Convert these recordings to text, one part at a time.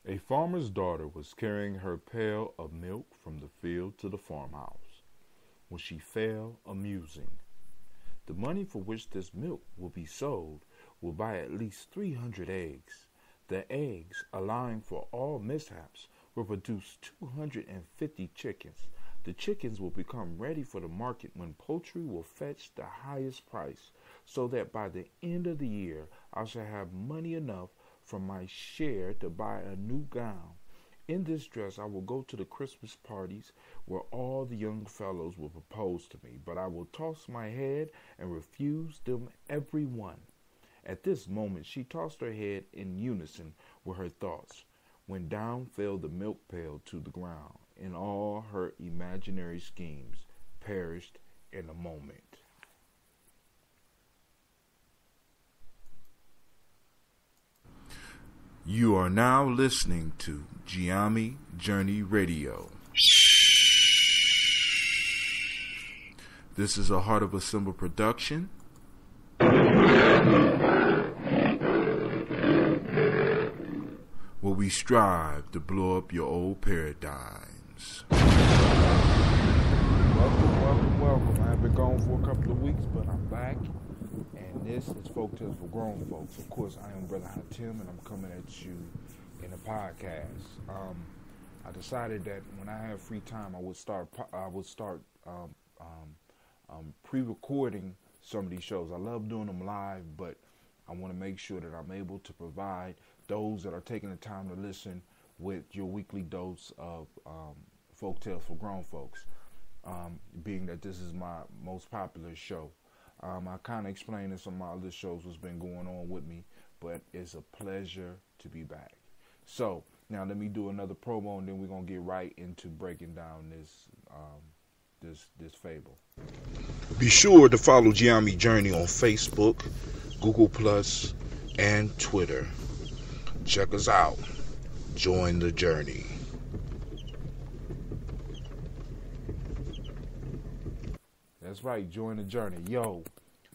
A farmer's daughter was carrying her pail of milk from the field to the farmhouse when she fell a-musing. The money for which this milk will be sold will buy at least 300 eggs. The eggs, allowing for all mishaps, will produce 250 chickens. The chickens will become ready for the market when poultry will fetch the highest price, so that by the end of the year I shall have money enough from my share to buy a new gown. In this dress I will go to the Christmas parties where all the young fellows will propose to me, but I will toss my head and refuse them every one. At this moment she tossed her head in unison with her thoughts, when down fell the milk pail to the ground, and all her imaginary schemes perished in a moment. You are now listening to Giami Journey Radio. This is a Heart of a Symbol production. Where we strive to blow up your old paradigms. Welcome. I've been gone for a couple of weeks, but I'm back. And this is Folk Tales for Grown Folks. Of course, I am Brother Hatim, and I'm coming at you in a podcast. I decided that when I have free time, I would start pre-recording some of these shows. I love doing them live, but I want to make sure that I'm able to provide those that are taking the time to listen with your weekly dose of Folk Tales for Grown Folks, being that this is my most popular show. I kind of explained in some of my other shows what's been going on with me, but it's a pleasure to be back. So now let me do another promo, and then we're gonna get right into breaking down this fable. Be sure to follow Giami Journey on Facebook, Google Plus, and Twitter. Check us out. Join the journey. That's right, join the journey. Yo,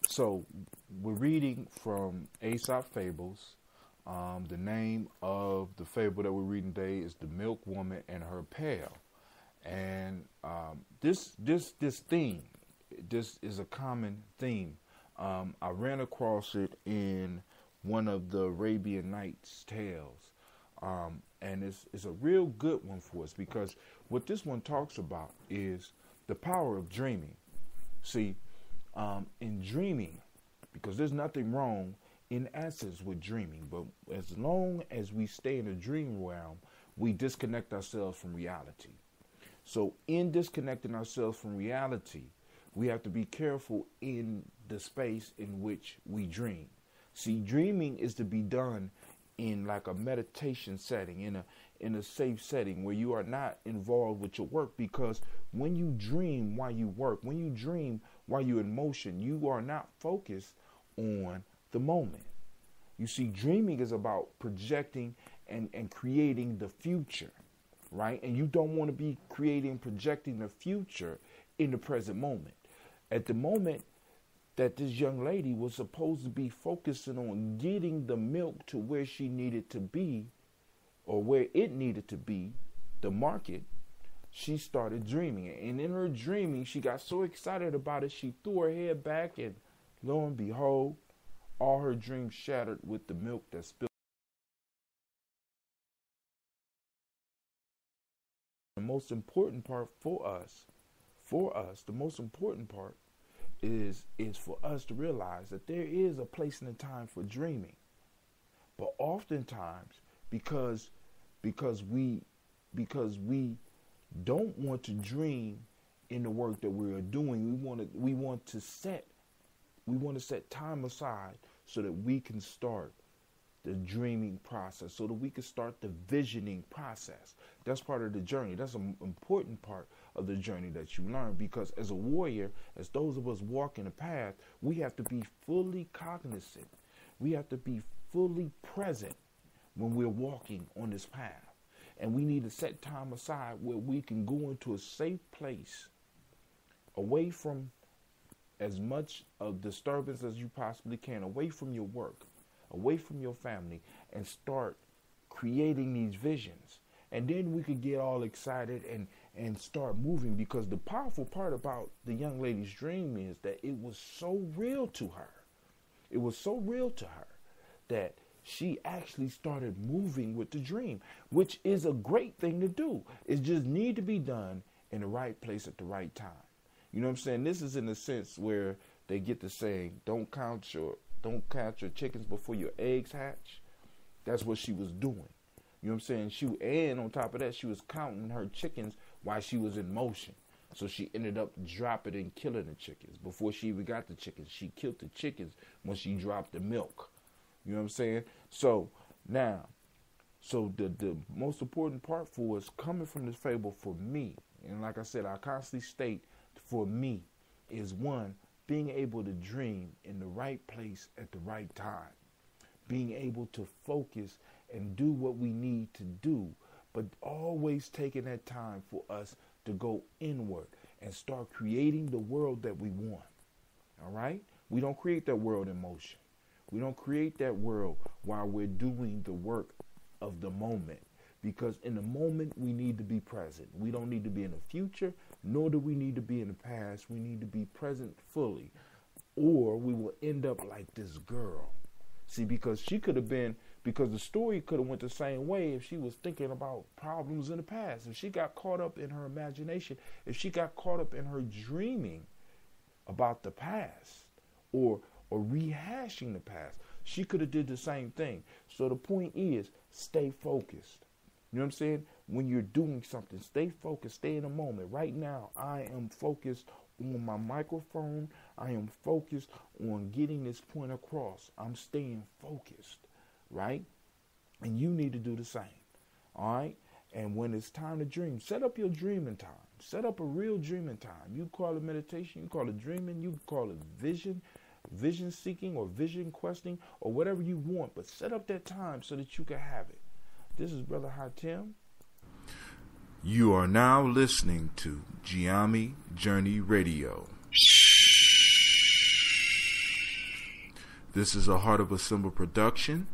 so we're reading from Aesop Fables. The name of the fable that we're reading today is The Milk-Woman and Her Pail. And this theme, this is a common theme. I ran across it in one of the Arabian Nights tales. And it's a real good one for us, because what this one talks about is the power of dreaming. See, in dreaming, because there's nothing wrong in essence with dreaming, but as long as we stay in the dream realm, we disconnect ourselves from reality. So in disconnecting ourselves from reality, we have to be careful in the space in which we dream. See, dreaming is to be done in like a meditation setting, in a safe setting where you are not involved with your work, because when you dream while you work, when you dream while you're in motion, you are not focused on the moment. You see, dreaming is about projecting and creating the future, right? And you don't want to be projecting the future in the present moment. At the moment that this young lady was supposed to be focusing on getting the milk to where she needed to be, or where it needed to be, the market, she started dreaming. And in her dreaming, she got so excited about it, she threw her head back, and lo and behold, all her dreams shattered with the milk that spilled. The most important part for us, the most important part is for us to realize that there is a place and a time for dreaming. But oftentimes, because we don't want to dream in the work that we are doing, we want to set time aside so that we can start the dreaming process, so that we can start the visioning process. That's part of the journey. That's an important part of the journey that you learn, because as a warrior, as those of us walking the path, we have to be fully cognizant. We have to be fully present when we're walking on this path. And we need to set time aside where we can go into a safe place, away from as much of disturbance as you possibly can, away from your work, away from your family, and start creating these visions. And then we could get all excited and start moving, because the powerful part about the young lady's dream is that it was so real to her. It was so real to her that she actually started moving with the dream, which is a great thing to do. It just need to be done in the right place at the right time. You know what I'm saying? This is in the sense where they get the saying, don't count your chickens before your eggs hatch. That's what she was doing. You know what I'm saying? And on top of that, she was counting her chickens while she was in motion. So she ended up dropping and killing the chickens. Before she even got the chickens, she killed the chickens when she dropped the milk. You know what I'm saying? So now, the most important part for us coming from this fable for me, and like I said, I constantly state for me, is one, being able to dream in the right place at the right time. Being able to focus and do what we need to do, but always taking that time for us to go inward and start creating the world that we want. All right? We don't create that world in motion. We don't create that world while we're doing the work of the moment, because in the moment we need to be present. We don't need to be in the future, nor do we need to be in the past. We need to be present fully, or we will end up like this girl. See, because the story could have went the same way if she was thinking about problems in the past. If she got caught up in her imagination, if she got caught up in her dreaming about the past or rehashing the past, she could have did the same thing. So the point is, stay focused. You know what I'm saying? When you're doing something, stay focused, stay in the moment. Right now, I am focused on my microphone. I am focused on getting this point across. I'm staying focused, right? And you need to do the same, all right? And when it's time to dream, set up your dreaming time. Set up a real dreaming time. You call it meditation, you call it dreaming, you call it vision seeking or vision questing or whatever you want, but set up that time so that you can have it. This is Brother Hatim. You are now listening to Giami Journey Radio. This is a Heart of a Symbol production.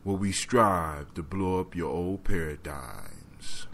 Where we strive to blow up your old paradigms.